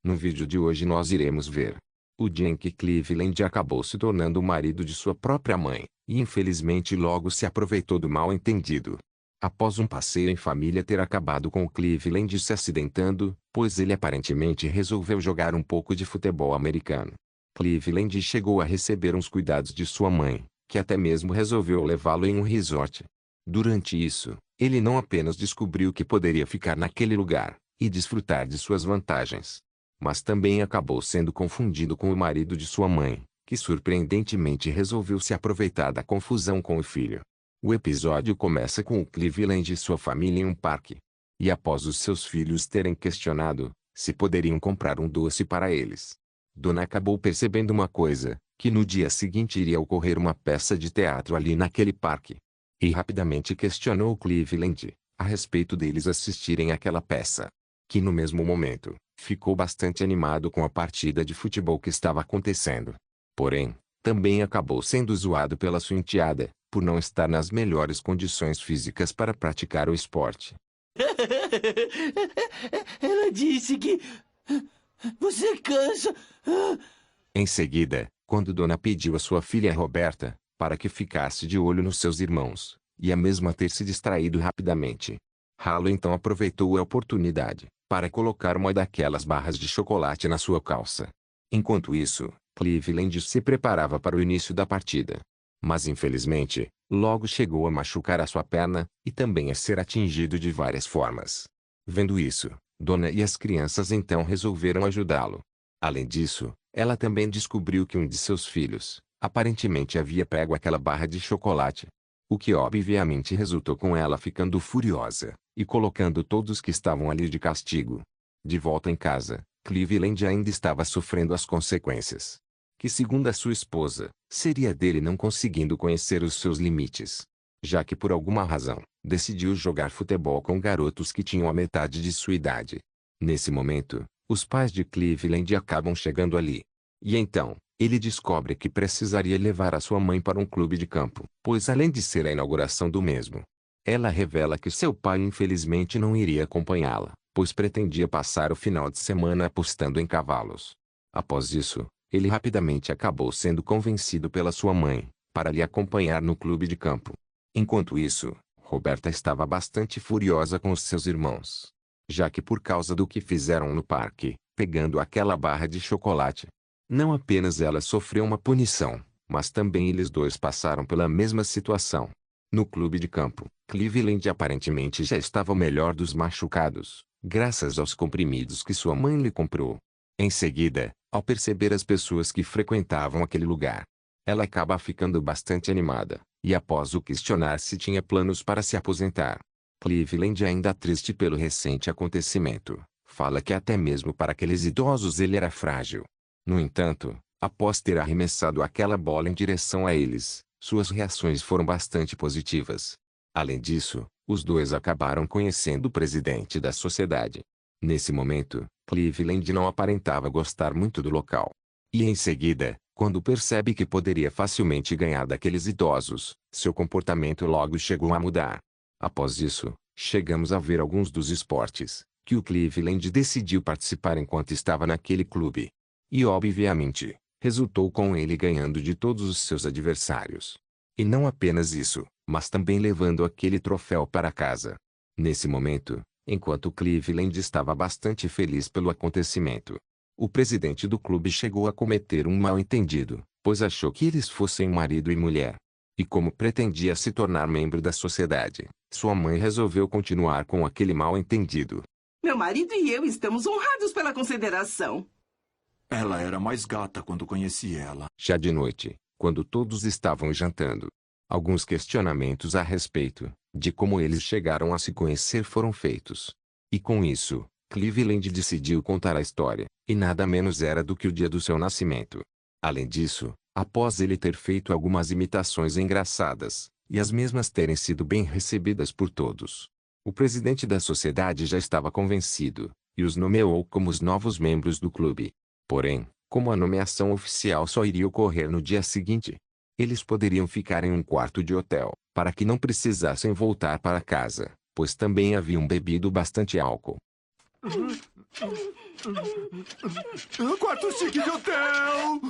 No vídeo de hoje nós iremos ver o dia em que Cleveland acabou se tornando o marido de sua própria mãe, e infelizmente logo se aproveitou do mal-entendido. Após um passeio em família ter acabado com Cleveland se acidentando, pois ele aparentemente resolveu jogar um pouco de futebol americano. Cleveland chegou a receber uns cuidados de sua mãe, que até mesmo resolveu levá-lo em um resort. Durante isso, ele não apenas descobriu que poderia ficar naquele lugar e desfrutar de suas vantagens, mas também acabou sendo confundido com o marido de sua mãe, que surpreendentemente resolveu se aproveitar da confusão com o filho. O episódio começa com o Cleveland e sua família em um parque. E após os seus filhos terem questionado se poderiam comprar um doce para eles, Donna acabou percebendo uma coisa, que no dia seguinte iria ocorrer uma peça de teatro ali naquele parque. E rapidamente questionou Cleveland a respeito deles assistirem àquela peça, que no mesmo momento ficou bastante animado com a partida de futebol que estava acontecendo. Porém, também acabou sendo zoado pela sua enteada, por não estar nas melhores condições físicas para praticar o esporte. Ela disse que você cansa. Em seguida, quando Donna pediu a sua filha Roberta para que ficasse de olho nos seus irmãos, e a mesma ter se distraído rapidamente, Halo então aproveitou a oportunidade para colocar uma daquelas barras de chocolate na sua calça. Enquanto isso, Cleveland se preparava para o início da partida. Mas infelizmente, logo chegou a machucar a sua perna, e também a ser atingido de várias formas. Vendo isso, Donna e as crianças então resolveram ajudá-lo. Além disso, ela também descobriu que um de seus filhos, aparentemente havia pego aquela barra de chocolate. O que obviamente resultou com ela ficando furiosa, e colocando todos que estavam ali de castigo. De volta em casa, Cleveland ainda estava sofrendo as consequências, que segundo a sua esposa, seria dele não conseguindo conhecer os seus limites, já que por alguma razão, decidiu jogar futebol com garotos que tinham a metade de sua idade. Nesse momento, os pais de Cleveland acabam chegando ali. E então, ele descobre que precisaria levar a sua mãe para um clube de campo, pois além de ser a inauguração do mesmo, ela revela que seu pai infelizmente não iria acompanhá-la, pois pretendia passar o final de semana apostando em cavalos. Após isso, ele rapidamente acabou sendo convencido pela sua mãe para lhe acompanhar no clube de campo. Enquanto isso, Roberta estava bastante furiosa com os seus irmãos, já que por causa do que fizeram no parque, pegando aquela barra de chocolate, não apenas ela sofreu uma punição, mas também eles dois passaram pela mesma situação. No clube de campo, Cleveland aparentemente já estava o melhor dos machucados, graças aos comprimidos que sua mãe lhe comprou. Em seguida, ao perceber as pessoas que frequentavam aquele lugar, ela acaba ficando bastante animada, e após o questionar se tinha planos para se aposentar, Cleveland, ainda triste pelo recente acontecimento, fala que até mesmo para aqueles idosos ele era frágil. No entanto, após ter arremessado aquela bola em direção a eles, suas reações foram bastante positivas. Além disso, os dois acabaram conhecendo o presidente da sociedade. Nesse momento, Cleveland não aparentava gostar muito do local. E em seguida, quando percebe que poderia facilmente ganhar daqueles idosos, seu comportamento logo chegou a mudar. Após isso, chegamos a ver alguns dos esportes que o Cleveland decidiu participar enquanto estava naquele clube. E obviamente, resultou com ele ganhando de todos os seus adversários. E não apenas isso, mas também levando aquele troféu para casa. Nesse momento, enquanto Cleveland estava bastante feliz pelo acontecimento, o presidente do clube chegou a cometer um mal-entendido, pois achou que eles fossem marido e mulher. E como pretendia se tornar membro da sociedade, sua mãe resolveu continuar com aquele mal-entendido. Meu marido e eu estamos honrados pela consideração. Ela era mais gata quando conheci ela. Já de noite, quando todos estavam jantando, alguns questionamentos a respeito de como eles chegaram a se conhecer foram feitos. E com isso, Cleveland decidiu contar a história, e nada menos era do que o dia do seu nascimento. Além disso, após ele ter feito algumas imitações engraçadas, e as mesmas terem sido bem recebidas por todos, o presidente da sociedade já estava convencido, e os nomeou como os novos membros do clube. Porém, como a nomeação oficial só iria ocorrer no dia seguinte, eles poderiam ficar em um quarto de hotel, para que não precisassem voltar para casa, pois também haviam bebido bastante álcool. Quarto chique de hotel!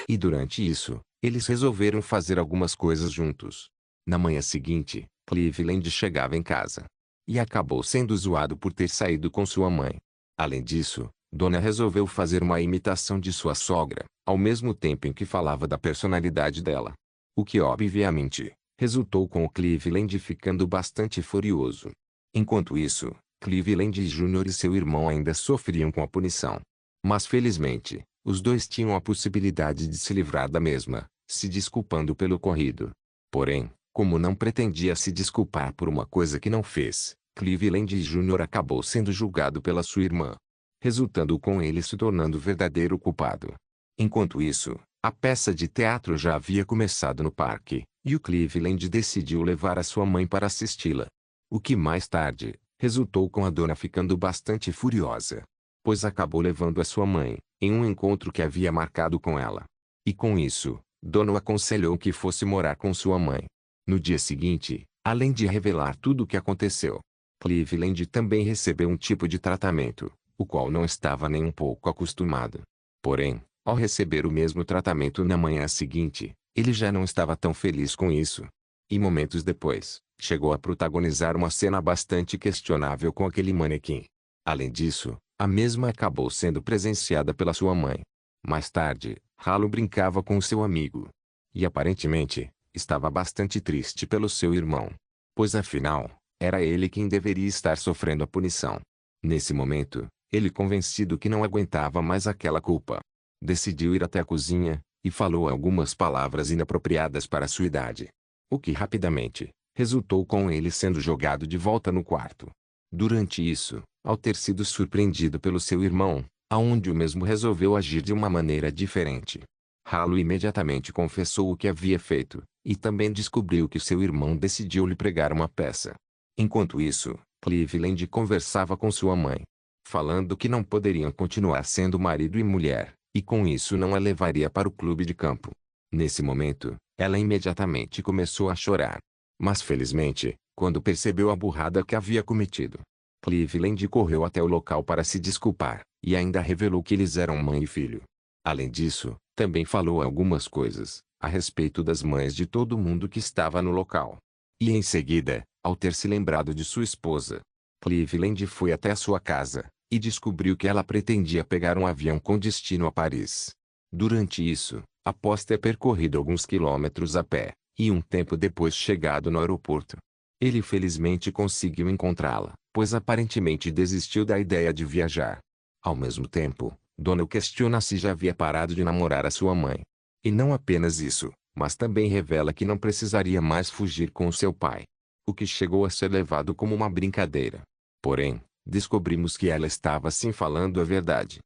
E durante isso, eles resolveram fazer algumas coisas juntos. Na manhã seguinte, Cleveland chegava em casa. E acabou sendo zoado por ter saído com sua mãe. Além disso, Donna resolveu fazer uma imitação de sua sogra, ao mesmo tempo em que falava da personalidade dela. O que obviamente, resultou com o Cleveland ficando bastante furioso. Enquanto isso, Cleveland Jr. e seu irmão ainda sofriam com a punição. Mas felizmente, os dois tinham a possibilidade de se livrar da mesma, se desculpando pelo ocorrido. Porém, como não pretendia se desculpar por uma coisa que não fez, Cleveland Jr. acabou sendo julgado pela sua irmã, resultando com ele se tornando o verdadeiro culpado. Enquanto isso, a peça de teatro já havia começado no parque, e o Cleveland decidiu levar a sua mãe para assisti-la. O que mais tarde, resultou com a dona ficando bastante furiosa, pois acabou levando a sua mãe, em um encontro que havia marcado com ela. E com isso, Dona o aconselhou que fosse morar com sua mãe. No dia seguinte, além de revelar tudo o que aconteceu, Cleveland também recebeu um tipo de tratamento, o qual não estava nem um pouco acostumado. Porém, ao receber o mesmo tratamento na manhã seguinte, ele já não estava tão feliz com isso. E momentos depois, chegou a protagonizar uma cena bastante questionável com aquele manequim. Além disso, a mesma acabou sendo presenciada pela sua mãe. Mais tarde, Halo brincava com seu amigo. E aparentemente, estava bastante triste pelo seu irmão. Pois afinal, era ele quem deveria estar sofrendo a punição. Nesse momento, ele convencido que não aguentava mais aquela culpa, decidiu ir até a cozinha, e falou algumas palavras inapropriadas para sua idade. O que rapidamente, resultou com ele sendo jogado de volta no quarto. Durante isso, ao ter sido surpreendido pelo seu irmão, aonde o mesmo resolveu agir de uma maneira diferente, Halo imediatamente confessou o que havia feito, e também descobriu que seu irmão decidiu lhe pregar uma peça. Enquanto isso, Cleveland conversava com sua mãe, falando que não poderiam continuar sendo marido e mulher, e com isso não a levaria para o clube de campo. Nesse momento, ela imediatamente começou a chorar. Mas felizmente, quando percebeu a burrada que havia cometido, Cleveland correu até o local para se desculpar, e ainda revelou que eles eram mãe e filho. Além disso, também falou algumas coisas, a respeito das mães de todo mundo que estava no local. E em seguida, ao ter se lembrado de sua esposa, Cleveland foi até a sua casa, e descobriu que ela pretendia pegar um avião com destino a Paris. Durante isso, após ter percorrido alguns quilômetros a pé, e um tempo depois chegado no aeroporto, ele felizmente conseguiu encontrá-la, pois aparentemente desistiu da ideia de viajar. Ao mesmo tempo, Donna o questiona se já havia parado de namorar a sua mãe. E não apenas isso, mas também revela que não precisaria mais fugir com seu pai, o que chegou a ser levado como uma brincadeira. Porém, descobrimos que ela estava sim falando a verdade.